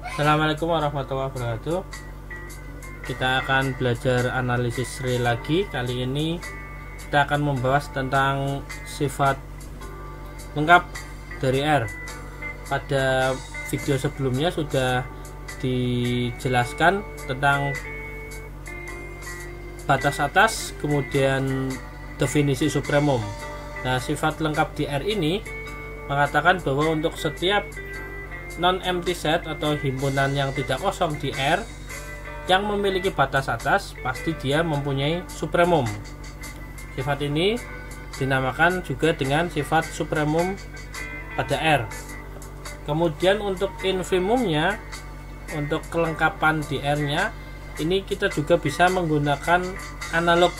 Assalamualaikum warahmatullahi wabarakatuh. Kita akan belajar analisis real lagi. Kali ini kita akan membahas tentang sifat lengkap dari R. Pada video sebelumnya sudah dijelaskan tentang batas atas, kemudian definisi supremum. Nah, sifat lengkap di R ini mengatakan bahwa untuk setiap non-empty set atau himpunan yang tidak kosong di R yang memiliki batas atas, pasti dia mempunyai supremum. Sifat ini dinamakan juga dengan sifat supremum pada R. Kemudian untuk infimumnya, untuk kelengkapan di R nya, ini kita juga bisa menggunakan analog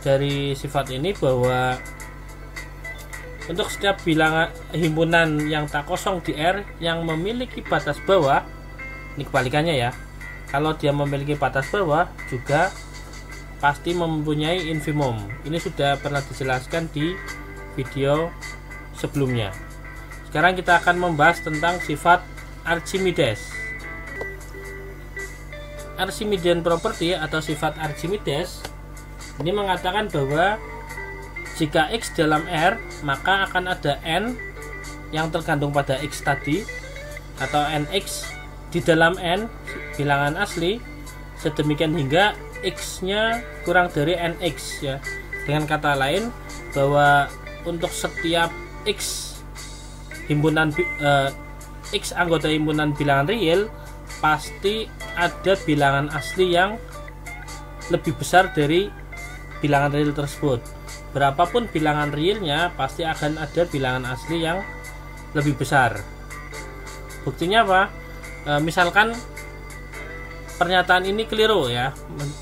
dari sifat ini, bahwa untuk setiap bilangan himpunan yang tak kosong di R yang memiliki batas bawah, ini kebalikannya ya. Kalau dia memiliki batas bawah juga pasti mempunyai infimum. Ini sudah pernah dijelaskan di video sebelumnya. Sekarang kita akan membahas tentang sifat Archimedes. Archimedean property atau sifat Archimedes ini mengatakan bahwa jika X dalam R, maka akan ada N yang tergantung pada X tadi, atau NX di dalam N bilangan asli, sedemikian hingga X nya kurang dari NX ya. Dengan kata lain, bahwa untuk setiap X himpunan X anggota himpunan bilangan real, pasti ada bilangan asli yang lebih besar dari bilangan real tersebut. Berapapun bilangan realnya, pasti akan ada bilangan asli yang lebih besar. Buktinya apa? Misalkan pernyataan ini keliru ya.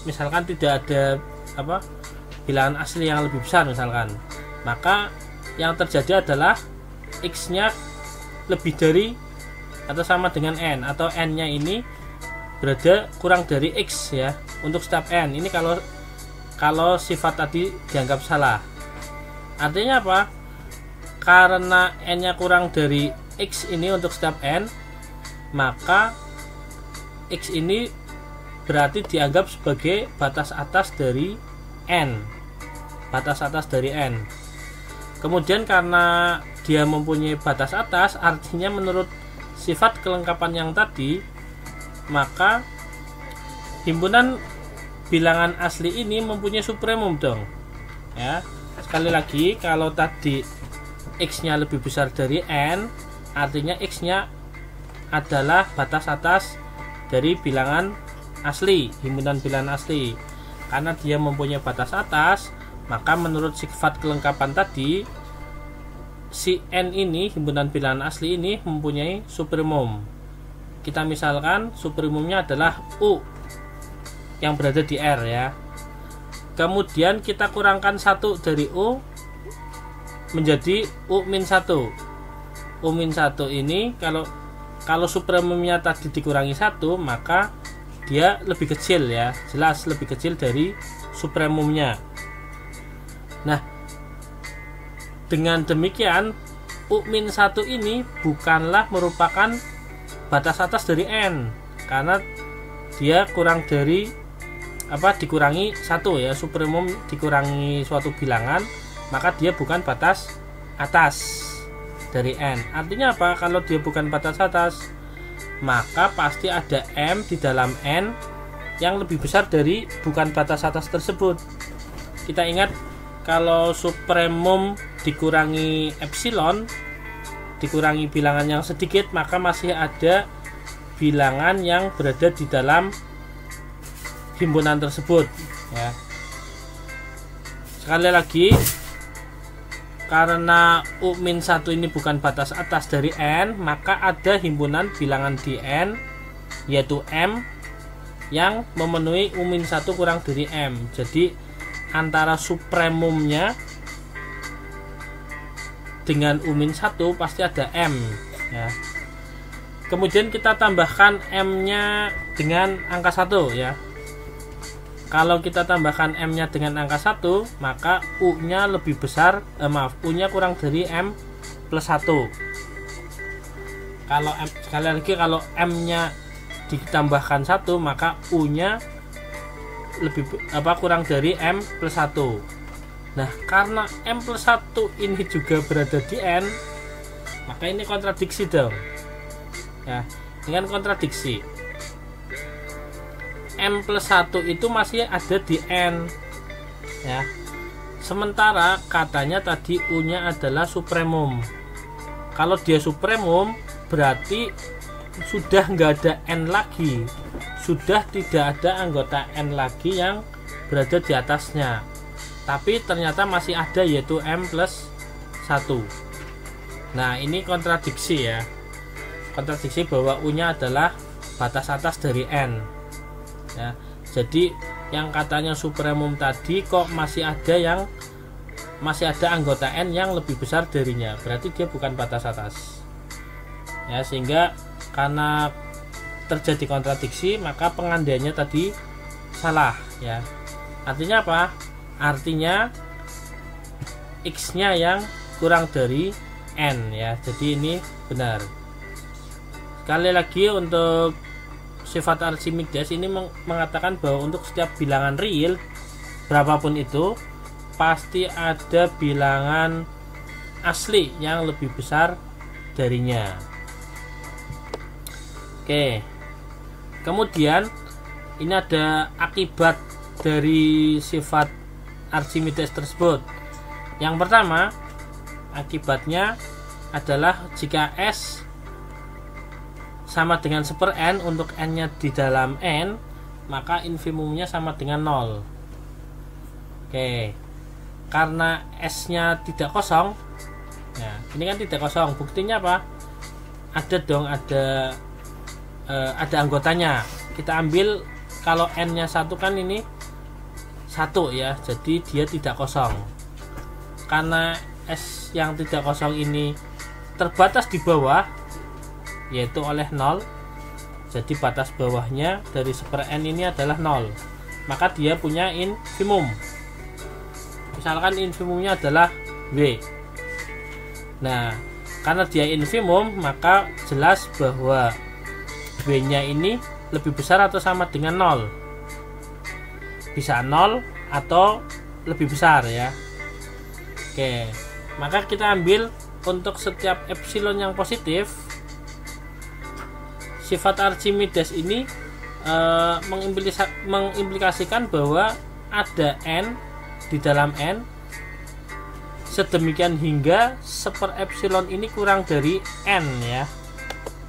Misalkan tidak ada bilangan asli yang lebih besar misalkan. Maka yang terjadi adalah X-nya lebih dari atau sama dengan N, atau N-nya ini berada kurang dari X ya. Untuk setiap N. Ini kalau sifat tadi dianggap salah. Artinya apa? Karena N-nya kurang dari X ini untuk setiap N, maka X ini berarti dianggap sebagai batas atas dari N. Batas atas dari N. Kemudian karena dia mempunyai batas atas, artinya menurut sifat kelengkapan yang tadi, maka himpunan bilangan asli ini mempunyai supremum dong ya. Sekali lagi, kalau tadi X nya lebih besar dari N, artinya X nya adalah batas atas dari bilangan asli, himpunan bilangan asli. Karena dia mempunyai batas atas, maka menurut sifat kelengkapan tadi, si N ini, himpunan bilangan asli ini mempunyai supremum. Kita misalkan supremumnya adalah U yang berada di R ya. Kemudian kita kurangkan 1 dari U menjadi U-1. U-1 ini kalau supremumnya tadi dikurangi 1, maka dia lebih kecil ya, jelas lebih kecil dari supremumnya. Nah, dengan demikian U-1 ini bukanlah merupakan batas atas dari N, karena dia kurang dari dikurangi 1 ya, supremum dikurangi suatu bilangan, maka dia bukan batas atas dari N. Artinya apa? Kalau dia bukan batas atas, maka pasti ada M di dalam N yang lebih besar dari bukan batas atas tersebut. Kita ingat, kalau supremum dikurangi epsilon, dikurangi bilangan yang sedikit, maka masih ada bilangan yang berada di dalam himpunan tersebut ya. Sekali lagi, karena U-1 ini bukan batas atas dari N, maka ada himpunan bilangan di N, yaitu M, yang memenuhi U-1 kurang dari M. Jadi antara supremumnya dengan U-1 pasti ada M ya. Kemudian kita tambahkan M nya dengan angka 1 ya. Kalau kita tambahkan M nya dengan angka 1, maka U nya lebih besar, U nya kurang dari M plus 1. Kalau M, sekali lagi kalau M-nya ditambahkan 1 maka U-nya lebih kurang dari M plus 1. Nah, karena M plus 1 ini juga berada di N, maka ini kontradiksi dong. Ya, ini kan kontradiksi. M plus 1 itu masih ada di N. Ya. Sementara katanya tadi U-nya adalah supremum. Kalau dia supremum berarti sudah nggak ada N lagi, sudah tidak ada anggota N lagi yang berada di atasnya, tapi ternyata masih ada, yaitu M plus 1. Nah, ini kontradiksi ya, kontradiksi bahwa U nya adalah batas atas dari N ya. Jadi yang katanya supremum tadi kok masih ada anggota N yang lebih besar darinya, berarti dia bukan batas atas ya. Sehingga karena terjadi kontradiksi maka pengandaiannya tadi salah ya. Artinya apa? Artinya X nya yang kurang dari N ya. Jadi ini benar. Sekali lagi, untuk sifat Archimedes ini mengatakan bahwa untuk setiap bilangan real berapapun itu pasti ada bilangan asli yang lebih besar darinya. Oke, kemudian ini ada akibat dari sifat Archimedes tersebut. Yang pertama, akibatnya adalah jika S sama dengan 1/n untuk N nya di dalam N, maka infimumnya sama dengan 0. Oke, karena S nya tidak kosong ya, ini kan tidak kosong, buktinya apa? Ada anggotanya. Kita ambil kalau N nya 1 kan ini 1 ya, jadi dia tidak kosong. Karena S yang tidak kosong ini terbatas di bawah, yaitu oleh 0, jadi batas bawahnya dari 1/n ini adalah 0, maka dia punya infimum. Misalkan infimumnya adalah W. Nah, karena dia infimum maka jelas bahwa W nya ini lebih besar atau sama dengan 0, bisa 0 atau lebih besar ya. Oke, maka kita ambil untuk setiap epsilon yang positif, sifat Archimedes ini mengimplikasikan bahwa ada N di dalam N sedemikian hingga 1 epsilon ini kurang dari N ya.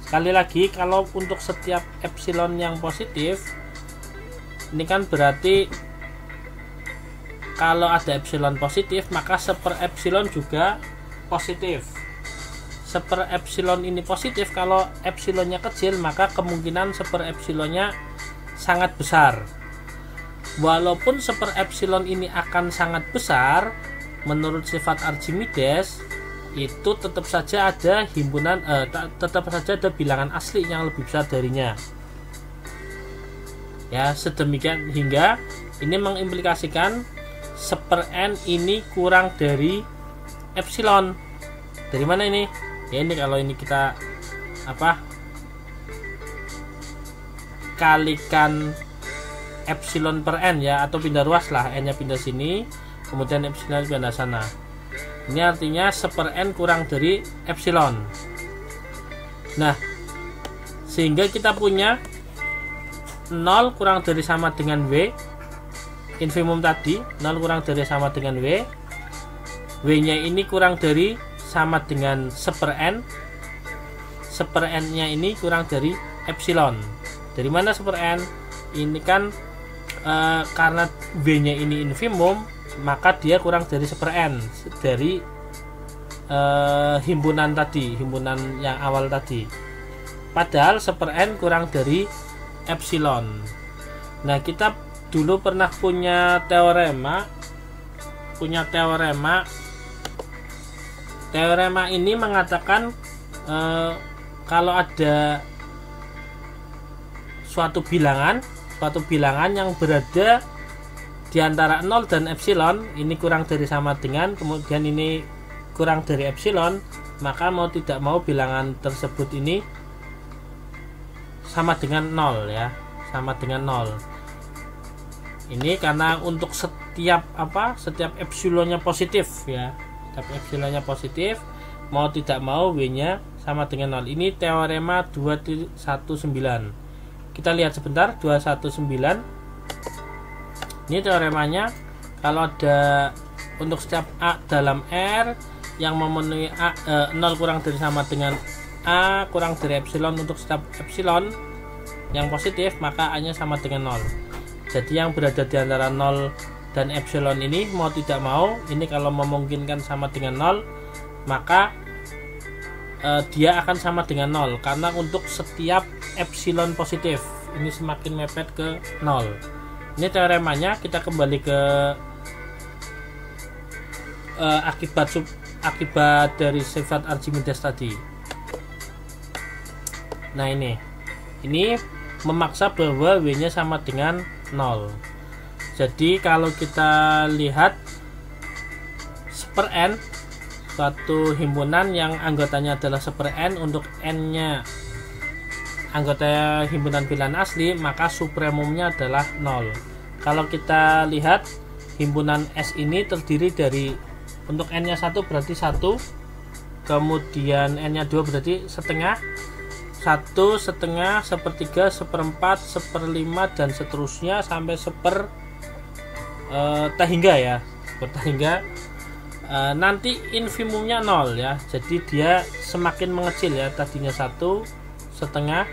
Sekali lagi, kalau untuk setiap epsilon yang positif, ini kan berarti kalau ada epsilon positif maka 1 epsilon juga positif. 1 epsilon ini positif, kalau epsilonnya kecil maka kemungkinan 1 epsilonnya sangat besar. Walaupun 1 epsilon ini akan sangat besar, menurut sifat Archimedes itu tetap saja ada himpunan, tetap saja ada bilangan asli yang lebih besar darinya ya. Sedemikian hingga ini mengimplikasikan 1/n ini kurang dari epsilon. Dari mana ini? Ya, ini kalau ini kita kalikan epsilon per n ya, atau pindah ruas lah, n nya pindah sini, kemudian epsilon pindah sana. Ini artinya 1/n kurang dari epsilon. Nah, sehingga kita punya 0 kurang dari sama dengan W, infimum tadi 0 kurang dari sama dengan W, W nya ini kurang dari sama dengan 1/n, 1/n nya ini kurang dari epsilon. Dari mana 1/n? Ini kan karena W nya ini infimum, maka dia kurang dari 1/n dari himpunan tadi, himpunan yang awal tadi. Padahal 1/n kurang dari epsilon. Nah, kita dulu pernah punya teorema. Teorema ini mengatakan kalau ada suatu bilangan yang berada di antara 0 dan epsilon, ini kurang dari sama dengan, kemudian ini kurang dari epsilon, maka mau tidak mau bilangan tersebut ini sama dengan 0 ya, sama dengan 0. Ini karena untuk setiap epsilonnya positif ya, setiap epsilonnya positif, mau tidak mau W-nya sama dengan 0. Ini teorema 219. Kita lihat sebentar 219. Ini teoremanya, kalau ada untuk setiap A dalam R yang memenuhi 0 kurang dari sama dengan A kurang dari epsilon, untuk setiap epsilon yang positif maka A-nya sama dengan 0. Jadi yang berada di antara 0 dan epsilon ini mau tidak mau, ini kalau memungkinkan sama dengan 0, maka dia akan sama dengan 0, karena untuk setiap epsilon positif ini semakin mepet ke 0. Ini teoremanya. Kita kembali ke akibat dari sifat Archimedes tadi. Nah, ini memaksa bahwa W-nya sama dengan 0. Jadi kalau kita lihat seper n, suatu himpunan yang anggotanya adalah seper n, untuk n-nya anggota himpunan bilangan asli, maka supremumnya adalah 0. Kalau kita lihat himpunan S ini terdiri dari, untuk n-nya 1 berarti 1, kemudian n-nya 2 berarti setengah, 1, setengah, sepertiga, seperempat, seperlima, dan seterusnya sampai hingga ya, hingga nanti infimumnya 0 ya. Jadi dia semakin mengecil ya, tadinya 1, setengah,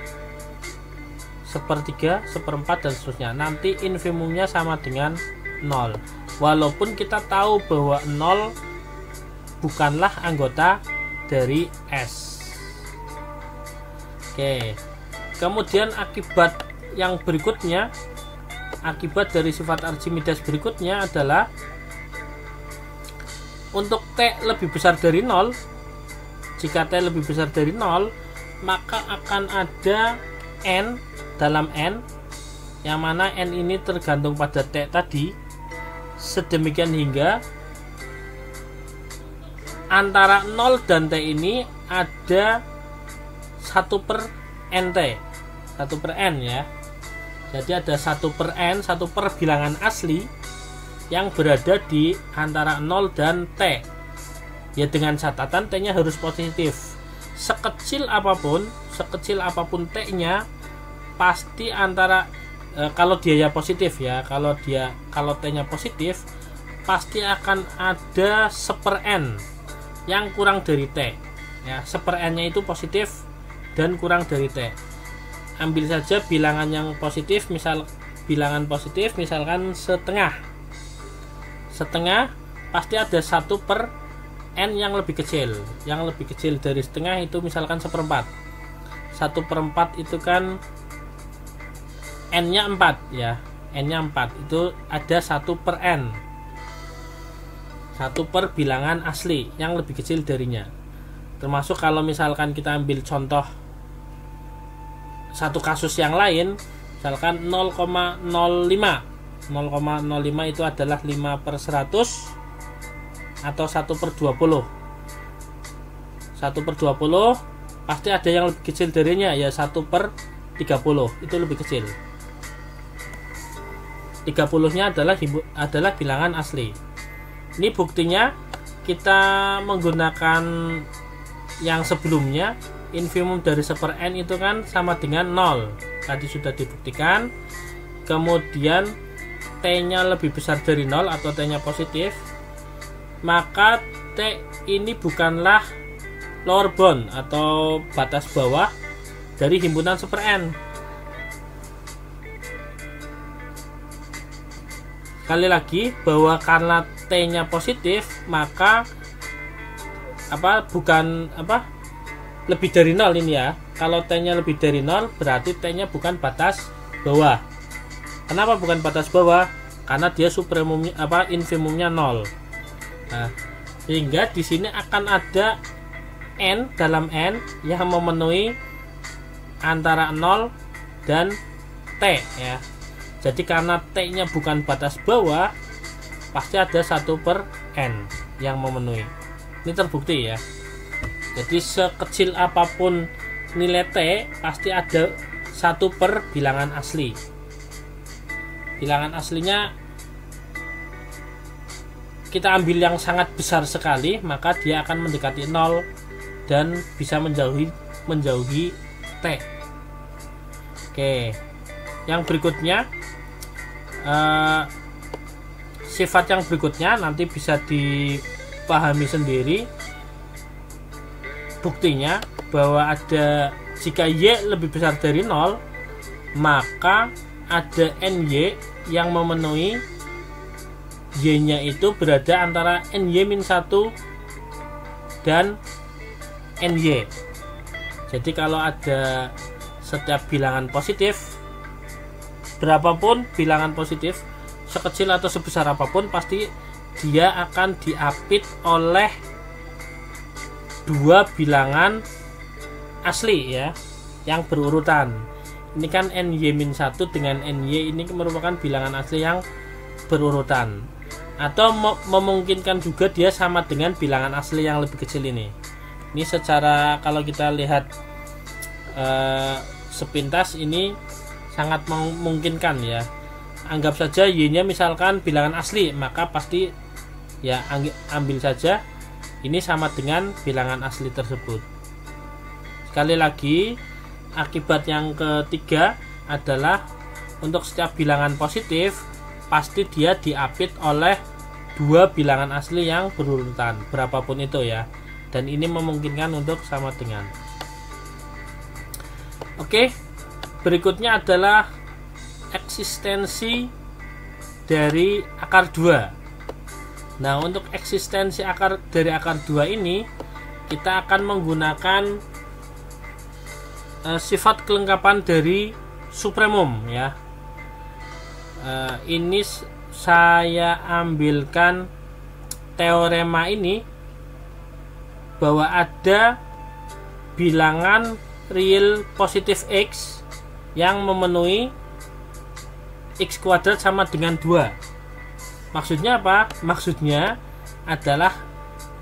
sepertiga, seperempat, dan seterusnya. Nanti infimumnya sama dengan 0. Walaupun kita tahu bahwa 0 bukanlah anggota dari S. Oke. Kemudian akibat yang berikutnya, akibat dari sifat Archimedes berikutnya adalah untuk T lebih besar dari 0. Jika T lebih besar dari 0, maka akan ada N dalam N, yang mana N ini tergantung pada T tadi, sedemikian hingga antara 0 dan T ini ada 1 per NT, 1 per N ya. Jadi ada 1 per N, 1 per bilangan asli yang berada di antara 0 dan T ya, dengan catatan T nya harus positif. Sekecil apapun T nya pasti antara kalau dia ya positif ya, kalau T nya positif pasti akan ada seper N yang kurang dari T ya. Seper N nya itu positif dan kurang dari T. Ambil saja bilangan yang positif, bilangan positif misalkan setengah, pasti ada 1 per N yang lebih kecil. Yang lebih kecil dari setengah itu misalkan seperempat. 1 per 4 itu kan N nya 4 ya, N nya 4 itu ada 1 per N, 1 per bilangan asli yang lebih kecil darinya. Termasuk kalau misalkan kita ambil contoh satu kasus yang lain, misalkan 0,05 itu adalah 5 per 100 atau 1 per 20. 1 per 20 pasti ada yang lebih kecil darinya ya, 1 per 30 itu lebih kecil. 30 nya adalah bilangan asli. Ini buktinya kita menggunakan yang sebelumnya. Infimum dari seper N itu kan sama dengan 0, tadi sudah dibuktikan. Kemudian T nya lebih besar dari 0 atau T nya positif, maka T ini bukanlah lower bound atau batas bawah dari himpunan seper N. Sekali lagi, bahwa karena T nya positif, maka lebih dari 0 ini ya. Kalau T nya lebih dari 0 berarti T nya bukan batas bawah. Kenapa bukan batas bawah? Karena dia supremumnya infimumnya 0. Nah, sehingga di sini akan ada N dalam N yang memenuhi antara 0 dan T ya. Jadi karena T nya bukan batas bawah, pasti ada 1 per N yang memenuhi. Ini terbukti ya. Jadi sekecil apapun nilai T pasti ada 1 per bilangan asli. Bilangan aslinya kita ambil yang sangat besar sekali, maka dia akan mendekati 0 dan bisa menjauhi T. Oke, yang berikutnya sifat yang berikutnya nanti bisa dipahami sendiri. Buktinya bahwa ada jika Y lebih besar dari 0, maka ada NY yang memenuhi Y-nya itu berada antara NY-1 dan NY. Jadi kalau ada setiap bilangan positif, berapapun bilangan positif, sekecil atau sebesar apapun, pasti dia akan diapit oleh 2 bilangan asli ya, yang berurutan. Ini kan NY-1 dengan NY ini merupakan bilangan asli yang berurutan. Atau memungkinkan juga dia sama dengan bilangan asli yang lebih kecil ini. Ini secara kalau kita lihat sepintas ini sangat memungkinkan ya. Anggap saja Y-nya misalkan bilangan asli, maka pasti ya ambil saja ini sama dengan bilangan asli tersebut. Sekali lagi, akibat yang ketiga adalah untuk setiap bilangan positif pasti dia diapit oleh 2 bilangan asli yang berurutan, berapapun itu ya. Dan ini memungkinkan untuk sama dengan. Oke, berikutnya adalah eksistensi dari akar 2. Nah, untuk eksistensi dari akar 2 ini kita akan menggunakan sifat kelengkapan dari supremum ya. Ini saya ambilkan teorema ini bahwa ada bilangan real positif X yang memenuhi X kuadrat sama dengan 2. Maksudnya apa? Maksudnya adalah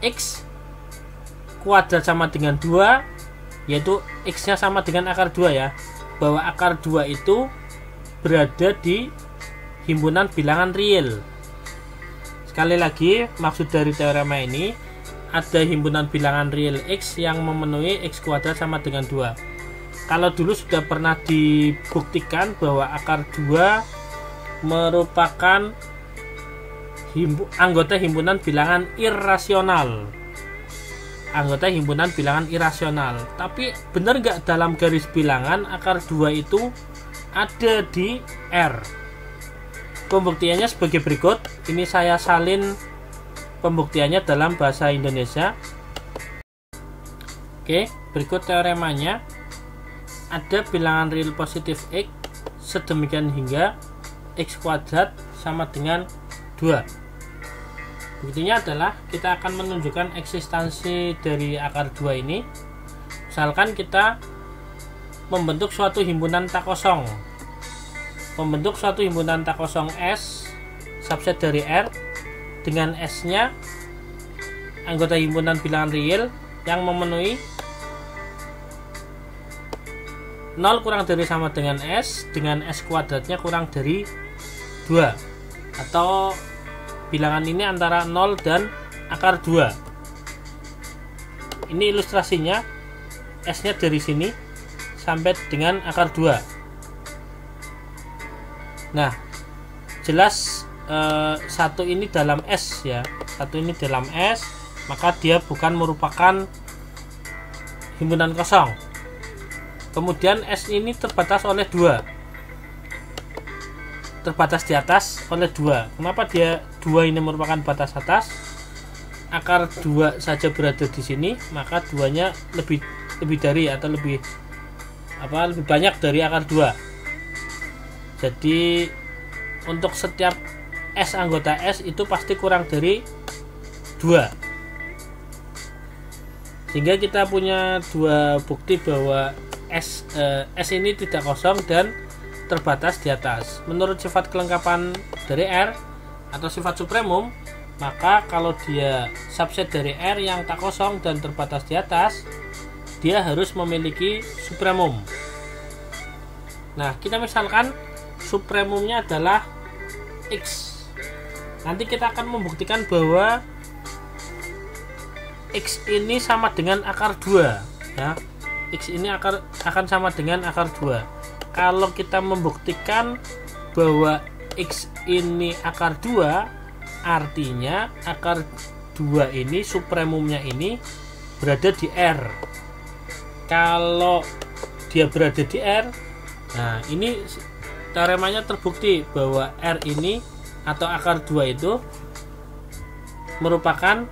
X kuadrat sama dengan 2, yaitu X nya sama dengan akar 2 ya, bahwa akar 2 itu berada di himpunan bilangan real. Sekali lagi, maksud dari teorema ini ada himpunan bilangan real X yang memenuhi X kuadrat sama dengan 2. Kalau dulu sudah pernah dibuktikan bahwa akar 2 merupakan anggota himpunan bilangan irasional. Anggota himpunan bilangan irasional. Tapi benar nggak dalam garis bilangan akar 2 itu ada di R? Pembuktiannya sebagai berikut. Ini saya salin pembuktiannya dalam bahasa Indonesia. Oke, berikut teoremanya. Ada bilangan real positif X sedemikian hingga X kuadrat sama dengan 2. Buktinya adalah kita akan menunjukkan eksistensi dari akar 2 ini. Misalkan kita membentuk suatu himpunan tak kosong. Membentuk suatu himpunan tak kosong S subset dari R dengan S-nya anggota himpunan bilangan real yang memenuhi 0 kurang dari sama dengan S dengan S kuadratnya kurang dari 2, atau bilangan ini antara 0 dan akar 2. Ini ilustrasinya, S-nya dari sini sampai dengan akar 2. Nah, jelas satu ini dalam S ya, satu ini dalam S, maka dia bukan merupakan himpunan kosong. Kemudian S ini terbatas oleh 2, terbatas di atas oleh 2. Kenapa dia 2 ini merupakan batas atas? Akar 2 saja berada di sini, maka 2-nya lebih dari atau lebih banyak dari akar 2. Jadi untuk setiap S anggota S itu pasti kurang dari 2. Sehingga kita punya 2 bukti bahwa S ini tidak kosong dan terbatas di atas. Menurut sifat kelengkapan dari R atau sifat supremum, maka kalau dia subset dari R yang tak kosong dan terbatas di atas, dia harus memiliki supremum. Nah, kita misalkan supremumnya adalah X. Nanti kita akan membuktikan bahwa X ini sama dengan akar 2 ya. X ini akan sama dengan akar 2. Kalau kita membuktikan bahwa X ini akar 2, artinya akar 2 ini supremumnya ini berada di R. Kalau dia berada di R, nah ini teoremanya terbukti bahwa R ini atau akar 2 itu merupakan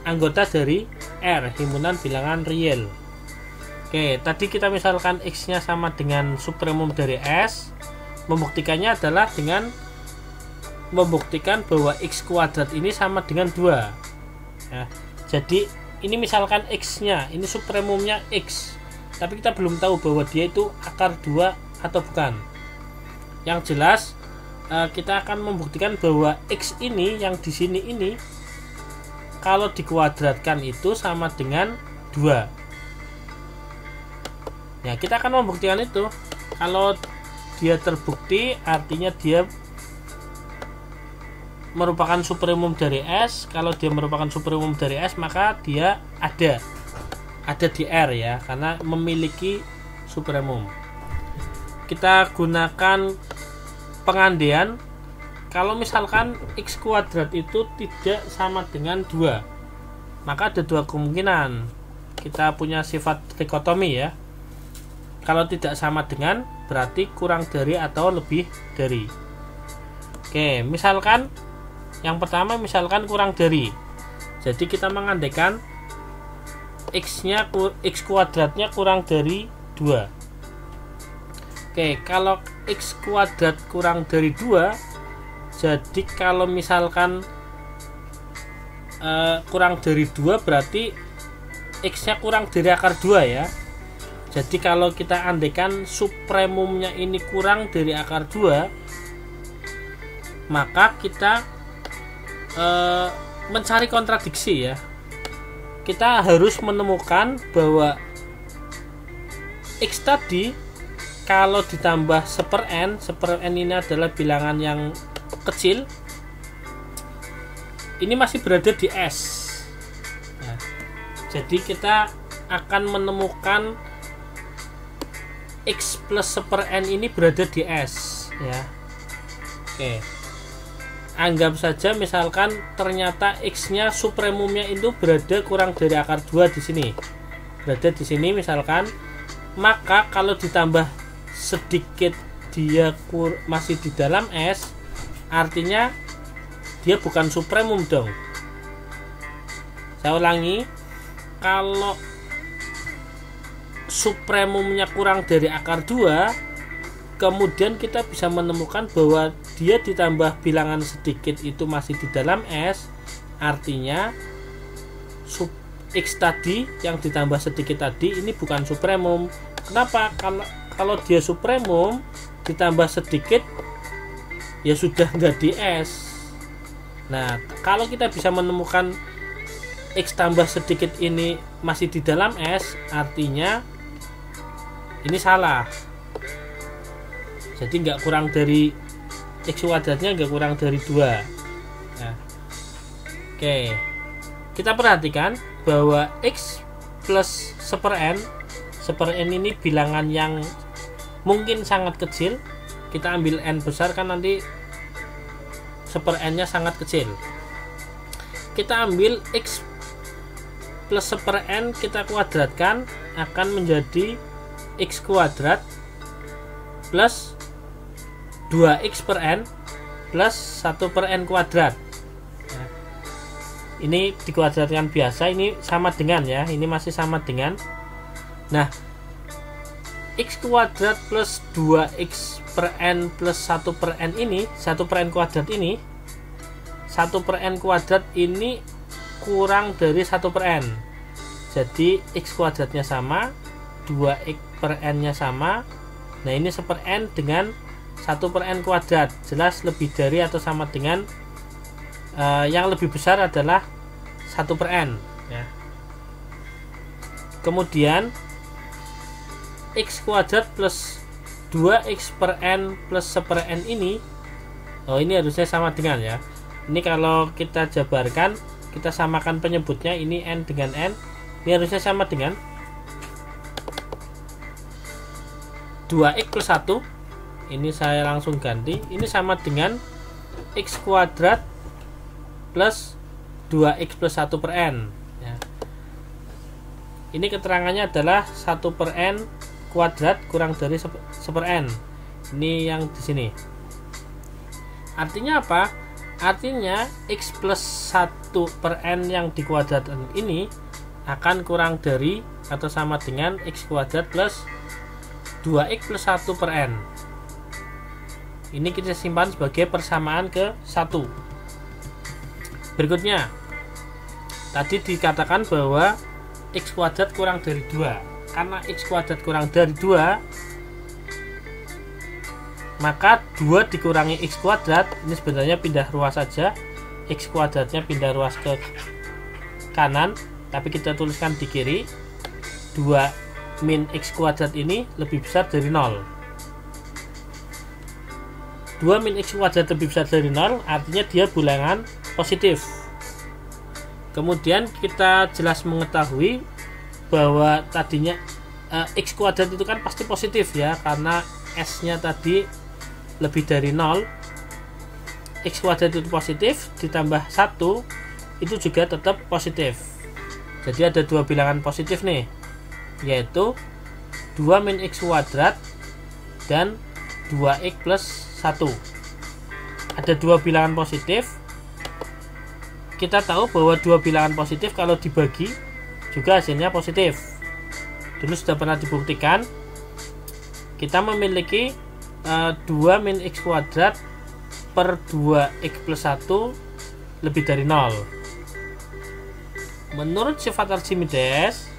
anggota dari R, himpunan bilangan real. Oke, tadi kita misalkan X nya sama dengan supremum dari S. Membuktikannya adalah dengan membuktikan bahwa X kuadrat ini sama dengan 2 ya. Jadi ini misalkan X nya, ini supremumnya X, tapi kita belum tahu bahwa dia itu akar 2 atau bukan. Yang jelas kita akan membuktikan bahwa X ini yang di sini ini kalau dikuadratkan itu sama dengan 2. Ya, kita akan membuktikan itu. Kalau dia terbukti, artinya dia merupakan supremum dari S. Kalau dia merupakan supremum dari S, maka dia ada di R ya, karena memiliki supremum. Kita gunakan pengandaian kalau misalkan X kuadrat itu tidak sama dengan 2, maka ada 2 kemungkinan. Kita punya sifat dikotomi ya. Kalau tidak sama dengan berarti kurang dari atau lebih dari. Oke, misalkan yang pertama misalkan kurang dari. Jadi kita mengandaikan X kuadratnya kurang dari 2. Oke, kalau X kuadrat kurang dari 2, jadi kalau misalkan kurang dari 2 berarti X nya kurang dari akar 2 ya. Jadi kalau kita andaikan supremumnya ini kurang dari akar 2, maka kita mencari kontradiksi ya. Kita harus menemukan bahwa X tadi kalau ditambah 1/n ini adalah bilangan yang kecil, ini masih berada di S. Nah, jadi kita akan menemukan X plus 1/n ini berada di S ya. Oke, anggap saja misalkan ternyata X nya supremumnya itu berada kurang dari akar 2 di sini, berada di sini misalkan, maka kalau ditambah sedikit dia masih di dalam S, artinya dia bukan supremum dong. Saya ulangi, kalau supremumnya kurang dari akar 2, kemudian kita bisa menemukan bahwa dia ditambah bilangan sedikit itu masih di dalam S, artinya X tadi yang ditambah sedikit tadi ini bukan supremum. Kenapa? Kalau dia supremum ditambah sedikit ya sudah nggak di S. Nah, kalau kita bisa menemukan X tambah sedikit ini masih di dalam S, artinya ini salah. Jadi nggak kurang dari X kuadratnya, nggak kurang dari 2. Nah, oke, kita perhatikan bahwa X plus 1/n ini bilangan yang mungkin sangat kecil. Kita ambil n besar kan nanti 1/n nya sangat kecil. Kita ambil X plus 1/n kita kuadratkan, akan menjadi X kuadrat plus 2x/n plus 1/n kuadrat. Nah, ini dikuadratkan biasa, ini sama dengan ya, ini masih sama dengan. Nah, X kuadrat plus 2x/n plus 1/n ini, 1/n kuadrat ini, 1/n kuadrat ini kurang dari 1/n. Jadi X kuadratnya sama, 2x/n nya sama. Nah, ini 1/n dengan 1/n kuadrat, jelas lebih dari atau sama dengan yang lebih besar adalah 1/n ya. Kemudian x kuadrat plus 2x per n plus 1/n ini, ini harusnya sama dengan ya. Ini kalau kita jabarkan, kita samakan penyebutnya, ini n dengan n, ini harusnya sama dengan 2x plus 1. Ini saya langsung ganti, ini sama dengan x kuadrat plus 2x plus 1/n ya. Ini keterangannya adalah 1/n kuadrat kurang dari 1/n. Ini yang di sini. Artinya apa? Artinya x plus 1/n yang dikuadratkan ini akan kurang dari atau sama dengan x kuadrat plus 2x plus 1/n. Ini kita simpan sebagai persamaan ke 1. Berikutnya, tadi dikatakan bahwa x kuadrat kurang dari 2. Karena x kuadrat kurang dari 2, maka 2 dikurangi x kuadrat, ini sebenarnya pindah ruas saja, x kuadratnya pindah ruas ke kanan, tapi kita tuliskan di kiri. 2 min x kuadrat ini lebih besar dari 0. 2 min x kuadrat lebih besar dari 0, artinya dia bilangan positif. Kemudian kita jelas mengetahui bahwa tadinya x kuadrat itu kan pasti positif ya, karena s nya tadi lebih dari 0. X kuadrat itu positif ditambah 1 itu juga tetap positif. Jadi ada dua bilangan positif nih, yaitu 2 min x kuadrat dan 2x plus 1. Ada dua bilangan positif. Kita tahu bahwa dua bilangan positif kalau dibagi juga hasilnya positif. Dulu sudah pernah dibuktikan. Kita memiliki 2 min x kuadrat per 2x plus 1 lebih dari 0. Menurut sifat Archimedes,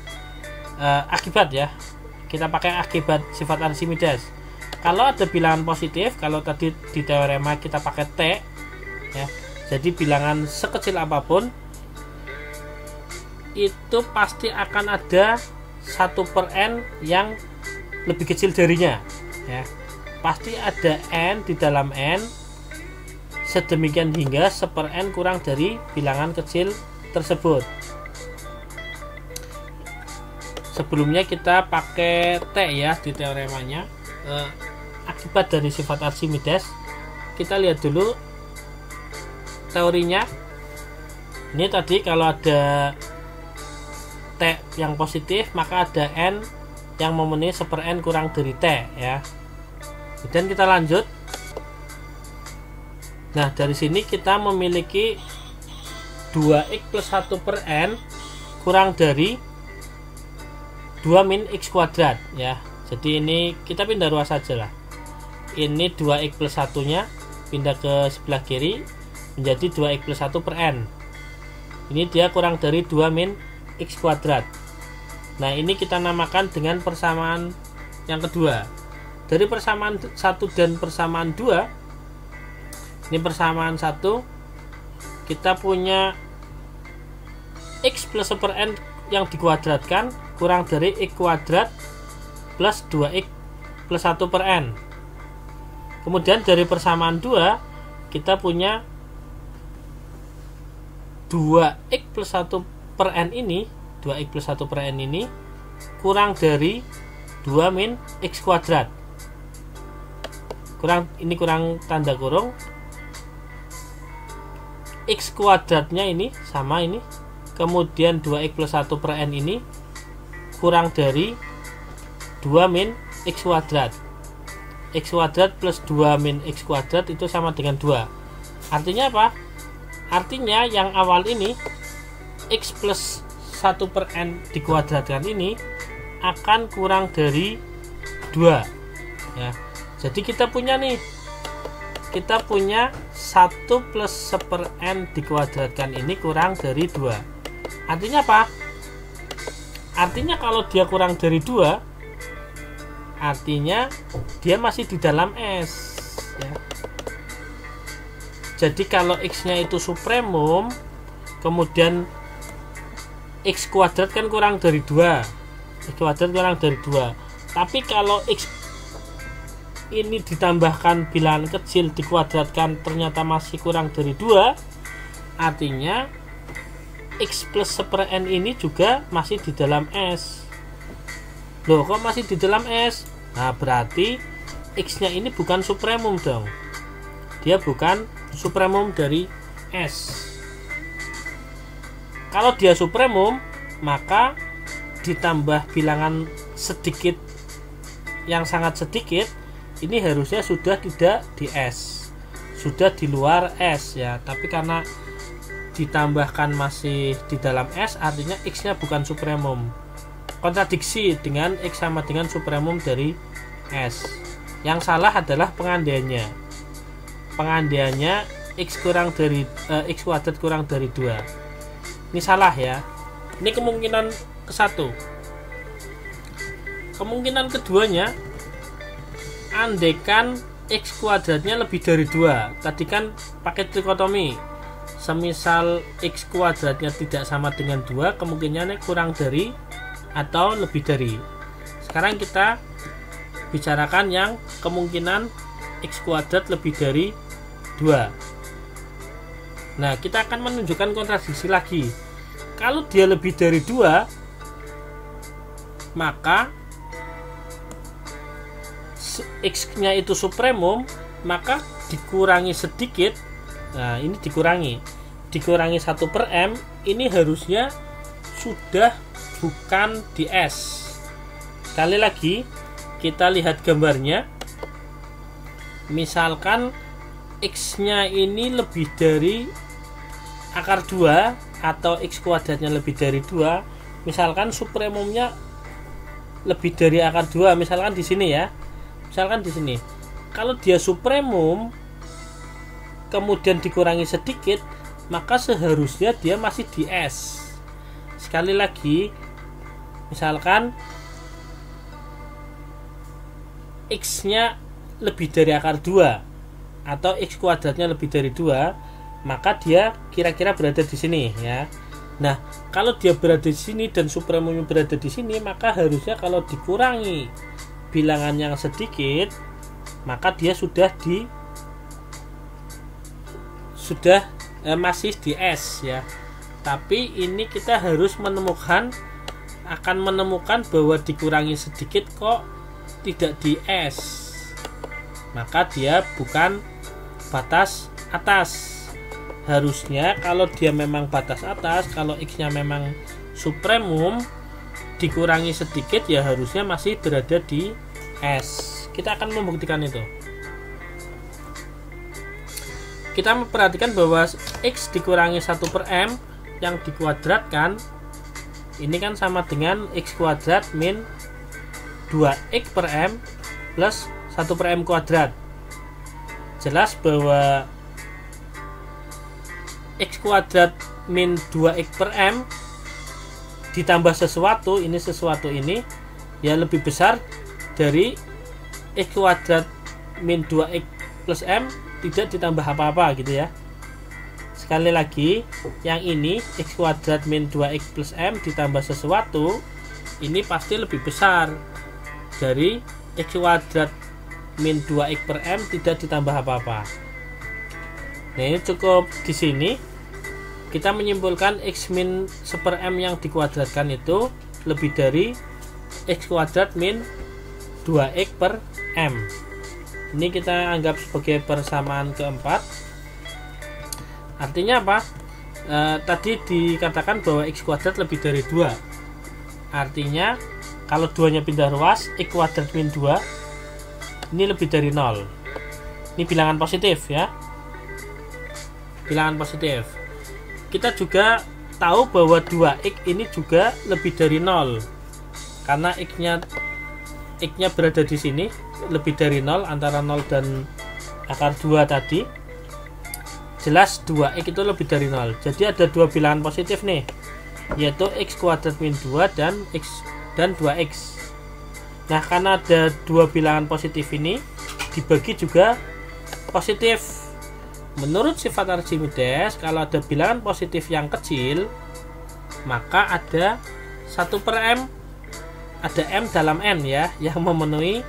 akibat ya, kita pakai akibat sifat Archimedes. Kalau ada bilangan positif, kalau tadi di teorema kita pakai T ya, jadi bilangan sekecil apapun itu pasti akan ada 1/n yang lebih kecil darinya ya. Pasti ada n di dalam n sedemikian hingga 1/n kurang dari bilangan kecil tersebut. Sebelumnya kita pakai T ya di teoremanya. Akibat dari sifat Archimedes, kita lihat dulu teorinya. Ini tadi kalau ada T yang positif, maka ada n yang memenuhi 1/n kurang dari T ya. Kemudian kita lanjut. Nah, dari sini kita memiliki 2x plus 1/n kurang dari 2 min x kuadrat ya. Jadi ini kita pindah ruas saja lah. Ini 2x plus 1 nya pindah ke sebelah kiri menjadi 2x plus 1/n. Ini dia kurang dari 2 min x kuadrat. Nah, ini kita namakan dengan persamaan yang kedua. Dari persamaan 1 dan persamaan 2, ini persamaan 1, kita punya x plus 1/n yang dikuadratkan kurang dari x kuadrat plus 2x plus 1/n. Kemudian dari persamaan 2 kita punya 2x plus 1/n ini, 2x plus 1/n ini kurang dari 2 min x kuadrat. Kurang tanda kurung. X kuadratnya ini sama ini. Kemudian 2x plus 1/n ini kurang dari 2 min x kuadrat. X kuadrat plus 2 min x kuadrat itu sama dengan 2. Artinya apa? Artinya yang awal ini x plus 1/n dikuadratkan ini akan kurang dari 2 ya. Jadi kita punya 1 plus 1/n dikuadratkan ini kurang dari 2. Artinya apa? Artinya kalau dia kurang dari 2, artinya dia masih di dalam S ya. Jadi kalau x-nya itu supremum, kemudian x kuadrat kan kurang dari 2. X kuadrat kurang dari 2. Tapi kalau x ini ditambahkan bilangan kecil dikuadratkan ternyata masih kurang dari 2, artinya x plus 1/n ini juga masih di dalam S. Loh, kok masih di dalam S? Nah, berarti x nya ini bukan supremum dong. Dia bukan supremum dari S. Kalau dia supremum, maka ditambah bilangan sedikit yang sangat sedikit, ini harusnya sudah tidak di S, sudah di luar S ya. Tapi karena ditambahkan masih di dalam S, artinya x nya bukan supremum. Kontradiksi dengan x sama dengan supremum dari S. Yang salah adalah pengandaiannya. Pengandaiannya x x kuadrat kurang dari 2. Ini salah ya. Ini kemungkinan ke-1. Kemungkinan keduanya, andaikan x kuadratnya lebih dari 2. Tadi kan pakai trikotomi. Semisal x kuadratnya tidak sama dengan 2, kemungkinannya kurang dari atau lebih dari. Sekarang kita bicarakan yang kemungkinan x kuadrat lebih dari 2. Nah, kita akan menunjukkan kontradiksi lagi. Kalau dia lebih dari 2, maka x-nya itu supremum, maka dikurangi sedikit. Nah, ini dikurangi 1/m, ini harusnya sudah bukan di S. Sekali lagi kita lihat gambarnya. Misalkan x-nya ini lebih dari akar 2 atau x kuadratnya lebih dari 2, misalkan supremumnya lebih dari akar 2, misalkan di sini ya. Misalkan di sini. Kalau dia supremum kemudian dikurangi sedikit, maka seharusnya dia masih di S. Sekali lagi, misalkan x-nya lebih dari akar 2 atau x kuadratnya lebih dari 2, maka dia kira-kira berada di sini ya. Nah, kalau dia berada di sini dan supremumnya berada di sini, maka harusnya kalau dikurangi bilangan yang sedikit, maka dia masih di S ya. Tapi ini kita harus menemukan bahwa dikurangi sedikit kok tidak di S, maka dia bukan batas atas. Harusnya kalau dia memang batas atas, kalau x-nya memang supremum, dikurangi sedikit ya harusnya masih berada di S. Kita akan membuktikan itu. Kita memperhatikan bahwa x dikurangi 1/m yang dikuadratkan ini kan sama dengan x kuadrat min 2x/m plus 1/m kuadrat. Jelas bahwa x kuadrat min 2x/m ditambah sesuatu ini ya lebih besar dari x kuadrat min 2x plus m tidak ditambah apa-apa gitu ya. Sekali lagi, yang ini x kuadrat min 2x plus m ditambah sesuatu ini pasti lebih besar dari x kuadrat min 2x/m tidak ditambah apa-apa. Nah, ini cukup di sini kita menyimpulkan x min 1/m yang dikuadratkan itu lebih dari x kuadrat min 2x/m. Ini kita anggap sebagai persamaan keempat. Artinya apa? Tadi dikatakan bahwa x kuadrat lebih dari 2. Artinya kalau 2-nya pindah ruas, x kuadrat min 2 ini lebih dari 0. Ini bilangan positif ya. Bilangan positif. Kita juga tahu bahwa 2x ini juga lebih dari 0. Karena x-nya berada di sini lebih dari 0, antara 0 dan akar 2 tadi. Jelas 2x itu lebih dari 0. Jadi ada dua bilangan positif nih, yaitu x kuadrat min 2 dan 2x. Nah, karena ada dua bilangan positif ini dibagi juga positif. menurut sifat Archimedes, kalau ada bilangan positif yang kecil, maka ada 1/m, ada m dalam n ya, yang memenuhi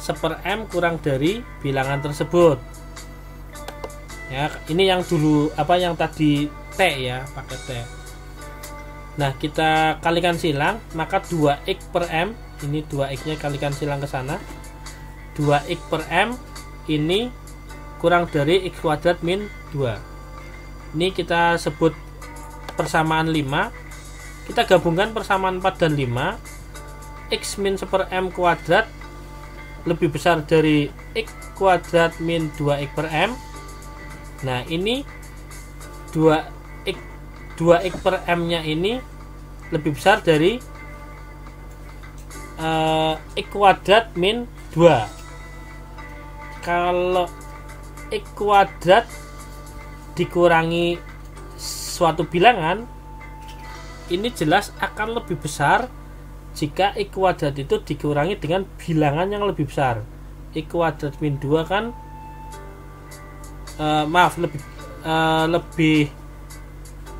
1/m kurang dari bilangan tersebut. Ya, ini yang dulu yang tadi T ya, pakai T. Nah, kita kalikan silang, maka 2x/m, ini 2x-nya kalikan silang ke sana. 2x/m ini kurang dari x kuadrat min 2. Ini kita sebut persamaan 5. Kita gabungkan persamaan 4 dan 5. X min 1/m kuadrat lebih besar dari x kuadrat min 2x/m. Nah, ini 2x/m nya ini lebih besar dari x kuadrat min 2. Kalau x kuadrat dikurangi suatu bilangan, ini jelas akan lebih besar jika x kuadrat itu dikurangi dengan bilangan yang lebih besar. X kuadrat min 2 kan lebih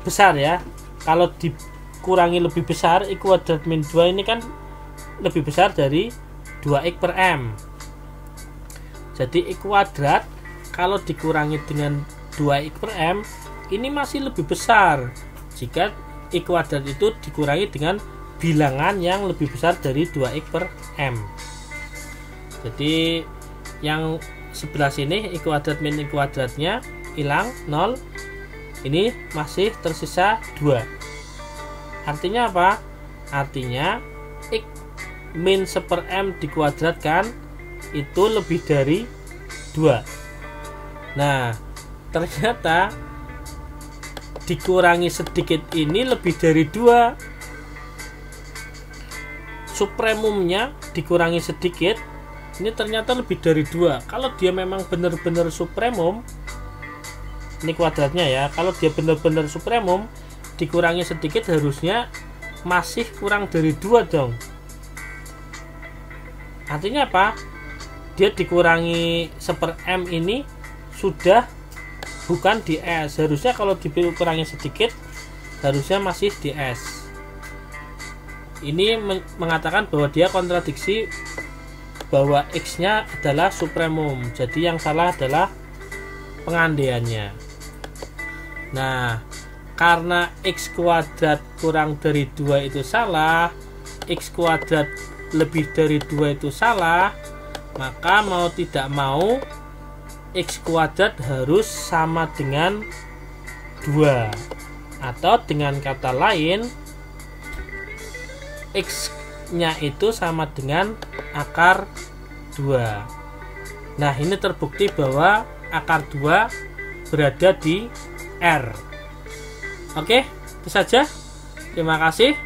besar ya. Kalau dikurangi lebih besar, x kuadrat min 2 ini kan lebih besar dari 2x/m. Jadi x kuadrat kalau dikurangi dengan 2x/m ini masih lebih besar jika x kuadrat itu dikurangi dengan bilangan yang lebih besar dari 2x/m. Jadi yang sebelah sini x kuadrat min x kuadratnya hilang 0. Ini masih tersisa 2. Artinya apa? Artinya x min 1/m dikuadratkan itu lebih dari 2. Nah, ternyata dikurangi sedikit ini lebih dari 2. Supremumnya dikurangi sedikit, ini ternyata lebih dari 2. Kalau dia memang benar-benar supremum, ini kuadratnya ya, kalau dia benar-benar supremum, dikurangi sedikit harusnya masih kurang dari 2 dong. Artinya apa? Dia dikurangi 1/m ini sudah bukan di S. Harusnya kalau dikurangi sedikit harusnya masih di S. Ini mengatakan bahwa dia kontradiksi bahwa X nya adalah supremum. Jadi yang salah adalah pengandaiannya. Nah, karena X kuadrat kurang dari 2 itu salah, X kuadrat lebih dari 2 itu salah, maka mau tidak mau X kuadrat harus sama dengan 2. Atau dengan kata lain, X nya itu sama dengan akar 2. Nah, ini terbukti bahwa akar 2 berada di R. Oke, itu saja. Terima kasih.